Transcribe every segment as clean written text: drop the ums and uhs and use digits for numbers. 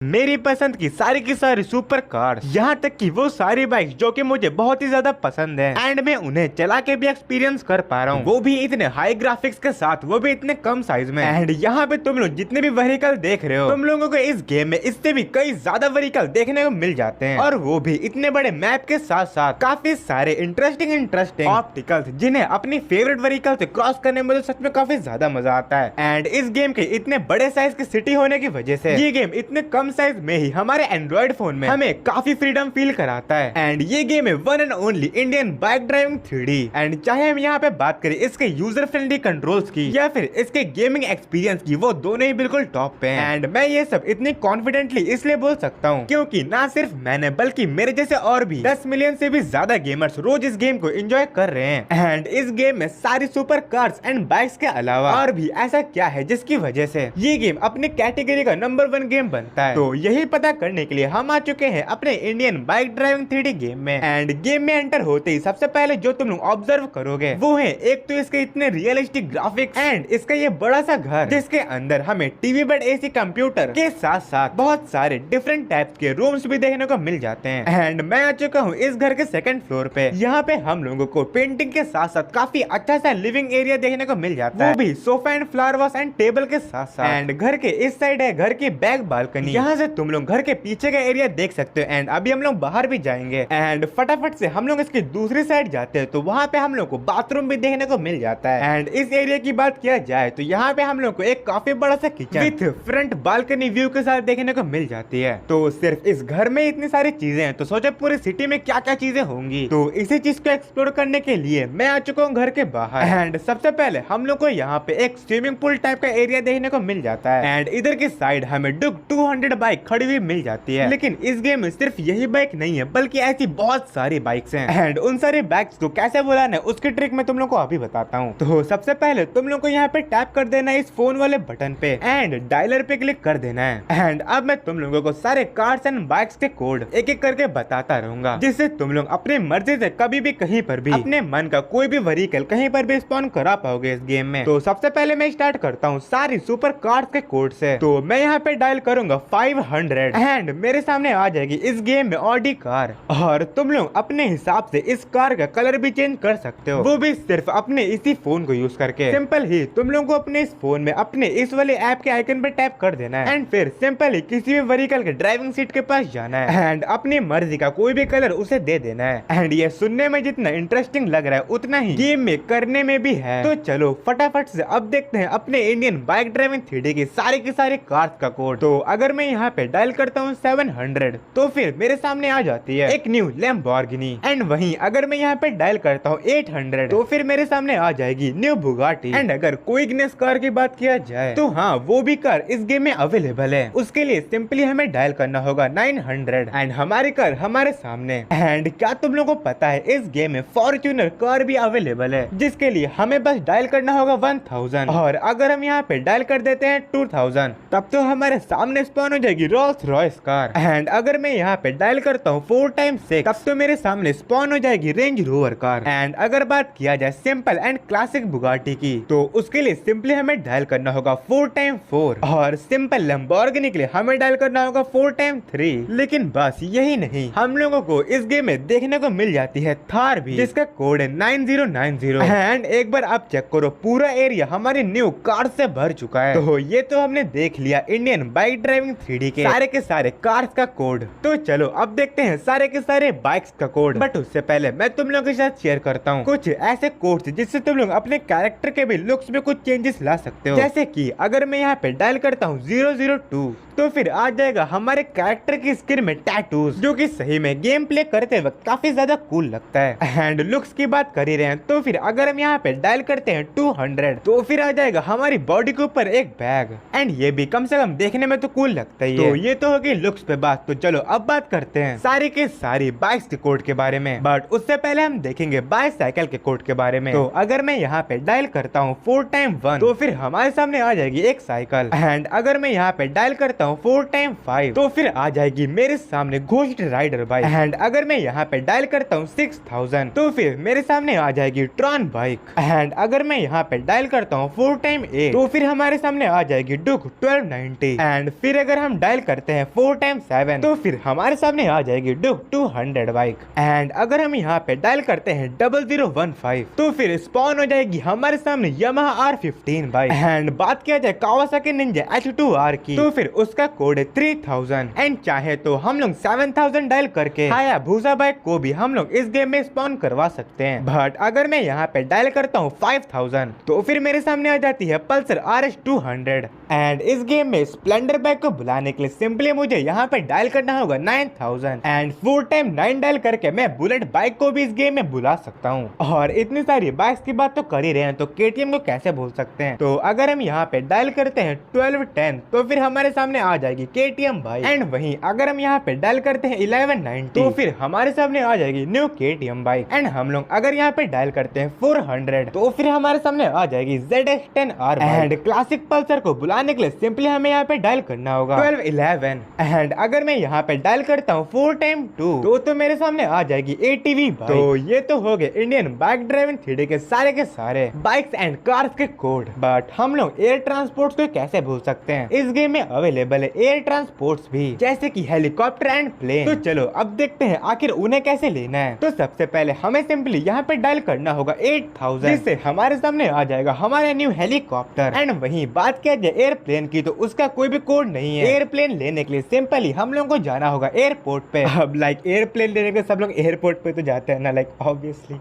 मेरी पसंद की सारी सुपर कार्स, यहाँ तक कि वो सारी बाइक जो कि मुझे बहुत ही ज्यादा पसंद है एंड मैं उन्हें चला के भी एक्सपीरियंस कर पा रहा हूँ, वो भी इतने हाई ग्राफिक्स के साथ, वो भी इतने कम साइज में। एंड यहाँ पे तुम लोग जितने भी व्हीकल देख रहे हो, तुम लोगों को इस गेम में इससे भी कई ज्यादा व्हीकल देखने को मिल जाते हैं, और वो भी इतने बड़े मैप के साथ साथ काफी सारे इंटरेस्टिंग ऑप्टिकल्स, जिन्हें अपनी फेवरेट व्हीकल से क्रॉस करने में तो सच में काफी ज्यादा मजा आता है। एंड इस गेम के इतने बड़े साइज की सिटी होने की वजह से ये गेम इतने कम साइज में ही हमारे एंड्रॉइड फोन में हमें काफी फ्रीडम फील कराता है। एंड ये गेम है one and only Indian bike driving 3D। And चाहे हम यहाँ पे बात करें इसके यूजर फ्रेंडली कंट्रोल्स की या फिर इसके गेमिंग एक्सपीरियंस की, वो दोनों ही बिल्कुल टॉप पे हैं। एंड मैं ये सब इतनी कॉन्फिडेंटली इसलिए बोल सकता हूँ क्योंकि ना सिर्फ मैंने बल्कि मेरे जैसे और भी 10 मिलियन से भी ज्यादा गेमर्स रोज इस गेम को एंजॉय कर रहे हैं। एंड इस गेम में सारी सुपर कार्स एंड बाइक्स के अलावा और भी ऐसा क्या है जिसकी वजह से ये गेम अपने कैटेगरी का नंबर 1 गेम बनता है। तो यही पता करने के लिए हम आ चुके हैं अपने Indian bike driving 3D game में। एंड गेम में एंटर होते ही सबसे पहले जो तुम लोग ऑब्जर्व करोगे वो है एक तो इसके इतने रियलिस्टिक ग्राफिक्स एंड इसका ये बड़ा सा घर जिसके अंदर हमें टीवी बेड एसी कंप्यूटर के साथ साथ बहुत सारे डिफरेंट टाइप्स के रूम्स भी देखने को मिल जाते हैं। एंड मैं आ चुका हूँ इस घर के सेकंड फ्लोर पे। यहाँ पे हम लोगों को पेंटिंग के साथ साथ काफी अच्छा सा लिविंग एरिया देखने को मिल जाता है, वो भी sofa and flower wash and table के साथ साथ। एंड घर के इस साइड है घर की बैक बालकनी, यहाँ से तुम लोग घर के पीछे का एरिया देख सकते हो। एंड अभी हम लोग बाहर भी जाएंगे एंड फटाफट से हम लोग इसकी दूसरी साइड जाते हैं तो वहाँ पे हम लोग को बाथरूम भी देखने को मिल जाता है। एंड इस एरिया की बात किया जाए तो यहाँ पे हम लोग को एक काफी बड़ा सा kitchen with front balcony view के साथ देखने को मिल जाती है। तो सिर्फ इस घर में इतनी सारी चीजें हैं तो सोचो पूरी सिटी में क्या क्या चीजें होंगी। तो इसी चीज को एक्सप्लोर करने के लिए मैं आ चुका हूँ घर के बाहर। एंड सबसे पहले हम लोग को यहाँ पे एक स्विमिंग पूल टाइप का एरिया देखने को मिल जाता है। एंड इधर की साइड हमें डुक 200 बाइक खड़ी हुई मिल जाती है। लेकिन इस गेम में सिर्फ यही बाइक नहीं है बल्कि ऐसी बहुत सारी बाइक्स हैं। एंड उन सारी बाइक्स को कैसे बुलाना है उसकी ट्रिक मैं तुम लोग को अभी बताता हूँ। तो सबसे पहले तुम लोग को यहाँ पे टैप कर देना है इस फोन वाले बटन पे एंड डायलर पे क्लिक कर देना है। एंड अब मैं तुम लोगों को सारे कार्स एंड बाइक्स के कोड एक एक करके बताता रहूंगा, जिससे तुम लोग अपनी मर्जी से कभी भी कहीं पर भी अपने मन का कोई भी व्हीकल कहीं पर भी स्पॉन करा पाओगे इस गेम में। तो सबसे पहले मैं स्टार्ट करता हूँ सारी सुपर कार्स के कोड से। तो मैं यहाँ पे डायल करूंगा 500 एंड मेरे सामने आ जाएगी इस गेम में ऑडी कार, और तुम लोग अपने हिसाब से इस कार का कलर भी चेंज कर सकते हो, वो भी सिर्फ अपने इसी फोन को यूज करके। सिंपल ही तुम लोग को अपने इस फोन में अपने इस वाले ऐप के आइकन पे टैप कर देना है एंड फिर सिंपल ही किसी भी व्हीकल के ड्राइविंग सीट के पास जाना है एंड अपनी मर्जी का कोई भी कलर उसे दे देना है। एंड ये सुनने में जितना इंटरेस्टिंग लग रहा है उतना ही गेम में करने में भी है। तो चलो फटाफट से अब देखते हैं अपने इंडियन बाइक ड्राइविंग 3D की सारे कार्स का कोड। तो अगर मैं यहाँ पे डायल करता हूँ 700 तो फिर मेरे सामने आ जाती है एक न्यू लैम्बोर्गिनी। एंड वहीं अगर मैं यहाँ पे डायल करता हूँ 800 तो फिर मेरे सामने आ जाएगी न्यू बुगाटी। एंड अगर क्विकनेस कार की बात किया जाए तो हाँ वो भी कार इस गेम में अवेलेबल है। उसके लिए सिंपली हमें डायल करना होगा 900 एंड हमारी कार हमारे सामने। एंड क्या तुम लोगों को पता है इस गेम में फॉर्च्यूनर कार भी अवेलेबल है, जिसके लिए हमें बस डायल करना होगा 1000। और अगर हम यहाँ पे डायल कर देते हैं 2000 तब तो हमारे सामने स्पॉन हो जाएगी रोल्स रॉयस कार। एंड अगर मैं यहाँ पे डायल करता हूँ 4x6 तब तो मेरे सामने स्पॉन हो जाएगी रेंज रोवर कार। एंड अगर बात किया जाए सिंपल एंड क्लासिक बुगाटी की तो उसके लिए सिंपली हमें डायल करना होगा 4x4 और सिंपल लैम्बोर्गिनी के लिए हमें डायल करना होगा 4x3। लेकिन बस यही नहीं, हम लोगों को इस गेम में देखने को मिल जाती है थार भी, जिसका कोड है 9090। एंड एक बार आप चेक करो पूरा एरिया हमारी न्यू कार से भर चुका है। तो ये तो हमने देख लिया इंडियन बाइक ड्राइविंग 3D के सारे कार्स का कोड। तो चलो अब देखते हैं सारे के सारे बाइक्स का कोड। बट उससे पहले मैं तुम लोगों के साथ शेयर करता हूँ कुछ ऐसे कोड्स जिससे तुम लोग अपने कैरेक्टर के भी लुक्स में कुछ चेंजेस ला सकते हो। जैसे कि अगर मैं यहाँ पे डायल करता हूँ 002 तो फिर आ जाएगा हमारे कैरेक्टर की स्किन में टैटूज, जो कि सही में गेम प्ले करते वक्त काफी ज्यादा कूल लगता है। एंड लुक्स की बात कर ही रहे हैं तो फिर अगर हम यहाँ पे डायल करते हैं 200 तो फिर आ जाएगा हमारी बॉडी के ऊपर एक बैग। एंड ये भी कम से कम देखने में तो कूल लगता ही है। तो ये तो होगी लुक्स पे बात। तो चलो अब बात करते हैं सारी के सारी बाइक्स के कोड के बारे में। बट उससे पहले हम देखेंगे बाइसाइकिल के कोड के बारे में। तो अगर मैं यहाँ पे डायल करता हूँ 4x1 तो फिर हमारे सामने आ जाएगी एक साइकिल। एंड अगर मैं यहाँ पे डायल करता हूँ 4x5 तो फिर आ जाएगी मेरे सामने घोस्ट राइडर बाइक। एंड अगर मैं यहाँ पे डायल करता हूँ 6000 तो फिर मेरे सामने आ जाएगी ट्रॉन बाइक। एंड अगर मैं यहाँ पे डायल करता हूँ 4x8 तो फिर हमारे सामने आ जाएगी डुक 1290। एंड फिर अगर हम डायल करते हैं 4 टाइम्स 7 तो फिर हमारे सामने आ जाएगी डुक 200 बाइक। एंड अगर हम यहाँ पे डायल करते हैं 0015 तो फिर स्पॉन हो जाएगी हमारे सामने यामाहा R15 बाइक। एंड बात किया जाए कावासाकी निंजा H2R की तो फिर उसका कोड है 3000। एंड चाहे तो हम लोग 7000 डायल करके हायाबुसा बाइक को भी हम लोग इस गेम में स्पॉन करवा सकते हैं। बट अगर मैं यहाँ पे डायल करता हूँ 5000 तो फिर मेरे सामने आ जाती है पल्सर RS200। एंड इस गेम में स्प्लेंडर बाइक को बुलाने के लिए सिंपली मुझे यहाँ पे डायल करना होगा 9000 एंड 4 टाइम 9 डायल करके मैं बुलेट बाइक को भी इस गेम में बुला सकता हूँ। और इतनी सारी बाइक्स की बात तो कर ही रहे हैं तो KTM को कैसे भूल सकते हैं। तो अगर हम यहाँ पे डायल करते हैं 1210 तो फिर हमारे सामने आ जाएगी KTM बाइक। एंड वहीं अगर हम यहाँ पे डायल करते हैं 1190 तो फिर हमारे सामने आ जाएगी न्यू KTM बाइक। एंड हम लोग अगर यहाँ पे डायल करते हैं 400 तो फिर हमारे सामने आ जाएगी ZX10R। एंड क्लासिक पल्सर को बुलाने के लिए सिंपली हमें यहाँ पे डायल करना होगा 1211। एंड अगर मैं यहाँ पे डायल करता हूँ 4 टाइम 2 तो मेरे सामने आ जाएगी ATV बाइक। तो ये तो हो गए इंडियन बाइक ड्राइविंग 3D के सारे बाइक्स एंड कार्स के कोड। बट हम लोग एयर ट्रांसपोर्ट को कैसे भूल सकते हैं। इस गेम में अवेलेबल है एयर ट्रांसपोर्ट भी जैसे कि हेलीकॉप्टर एंड प्लेन। तो चलो अब देखते हैं आखिर उन्हें कैसे लेना है। तो सबसे पहले हमें सिंपली यहाँ पे डायल करना होगा 8000 जिससे हमारे सामने आ जाएगा हमारा न्यू हेलीकॉप्टर। एंड वहीं बात किया जाए एयरप्लेन की तो उसका कोई भी कोड नहीं है। एयरप्लेन लेने के लिए सिंपली हम लोग को जाना होगा एयरपोर्ट पे। अब लाइक एयरप्लेन लेने के सब लोग एयरपोर्ट पे तो जाते हैं ना लाइक ऑब्वियसली।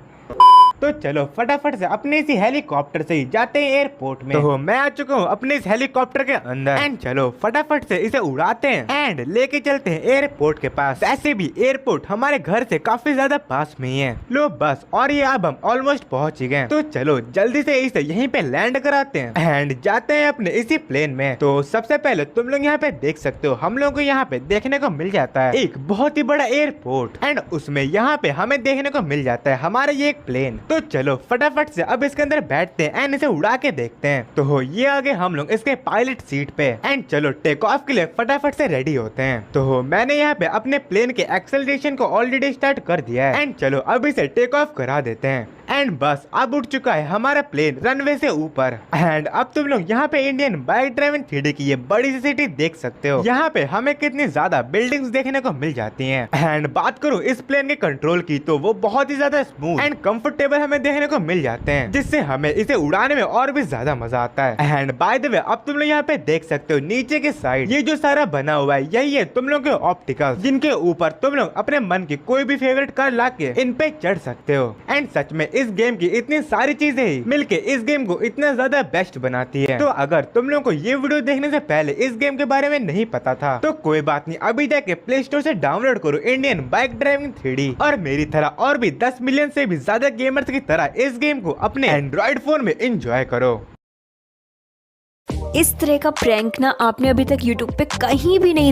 तो चलो फटाफट से अपने इसी हेलीकॉप्टर से ही जाते हैं एयरपोर्ट में। तो मैं आ चुका हूँ अपने इस हेलीकॉप्टर के अंदर। एंड चलो फटाफट से इसे उड़ाते हैं एंड लेके चलते हैं एयरपोर्ट के पास। वैसे भी एयरपोर्ट हमारे घर से काफी ज्यादा पास में ही है। लो बस और ये अब हम ऑलमोस्ट पहुंच ही गए। तो चलो जल्दी से इसे यहीं पे लैंड कराते हैं एंड जाते हैं अपने इसी प्लेन में। तो सबसे पहले तुम लोग यहाँ पे देख सकते हो हम लोग को यहाँ पे देखने को मिल जाता है एक बहुत ही बड़ा एयरपोर्ट। एंड उसमें यहाँ पे हमें देखने को मिल जाता है हमारा ये एक प्लेन। तो चलो फटाफट से अब इसके अंदर बैठते हैं एंड इसे उड़ा के देखते हैं। तो ये आगे हम लोग इसके पायलट सीट पे। एंड चलो टेक ऑफ के लिए फटाफट से रेडी होते हैं। तो मैंने यहाँ पे अपने प्लेन के एक्सेलरेशन को ऑलरेडी स्टार्ट कर दिया है। एंड चलो अब इसे टेक ऑफ करा देते हैं। एंड बस अब उठ चुका है हमारा प्लेन रनवे से ऊपर। एंड अब तुम लोग यहाँ पे इंडियन बाइक ड्राइविंग 3D की ये बड़ी सी सिटी देख सकते हो। यहाँ पे हमें कितनी ज्यादा बिल्डिंग्स देखने को मिल जाती हैं। एंड बात करूँ इस प्लेन के कंट्रोल की तो वो बहुत ही ज्यादा स्मूथ एंड कंफर्टेबल हमें देखने को मिल जाते हैं जिससे हमें इसे उड़ाने में और भी ज्यादा मजा आता है। एंड बाय द वे अब तुम लोग यहाँ पे देख सकते हो नीचे के साइड ये जो सारा बना हुआ है यही है तुम लोग के ऑप्टिकल्स जिनके ऊपर तुम लोग अपने मन की कोई भी फेवरेट कार लाके इन पे चढ़ सकते हो। एंड सच में इस गेम की इतनी सारी चीजें ही मिलके इस गेम को इतना ज्यादा बेस्ट बनाती है। तो अगर तुम लोगों को ये वीडियो देखने से पहले इस गेम के बारे में नहीं पता था तो कोई बात नहीं, अभी जाके प्ले स्टोर से डाउनलोड करो इंडियन बाइक ड्राइविंग 3D और मेरी तरह और भी 10 मिलियन से भी ज्यादा गेमर्स की तरह इस गेम को अपने एंड्रॉइड फोन में एंजॉय करो। इस तरह का प्रैंक ना आपने अभी तक YouTube पे कहीं भी नहीं